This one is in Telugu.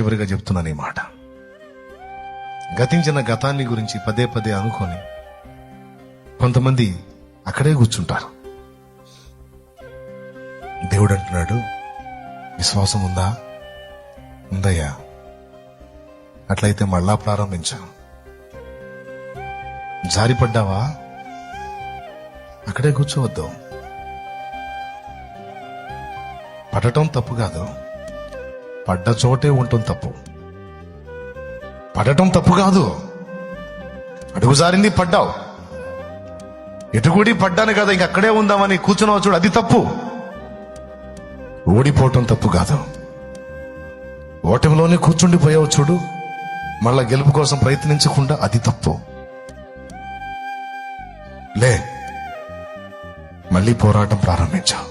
చివరిగా చెప్తున్నాను ఈ మాట. గతించిన గతాన్ని గురించి పదే పదే అనుకొని కొంతమంది అక్కడే కూర్చుంటారు. దేవుడు అంటున్నాడు, విశ్వాసం ఉందా? ఉందయ్యా. అట్లయితే మళ్ళా ప్రారంభించాం. జారిపడ్డావా? అక్కడే కూర్చోవద్దు. పడటం తప్పు కాదు, పడ్డ చోటే ఉంటుంది తప్పు. పడటం తప్పు కాదు, అడుగు జారింది పడ్డావు, ఎటుగుడి పడ్డాను కదా ఇంక అక్కడే ఉందామని కూర్చున్నావు చూడు, అది తప్పు. ఓడిపోవటం తప్పు కాదు, ఓటమిలోనే కూర్చుండిపోయావు చూడు, మళ్ళా గెలుపు కోసం ప్రయత్నించకుండా, అది తప్పు. లే, మళ్ళీ పోరాటం ప్రారంభించావు.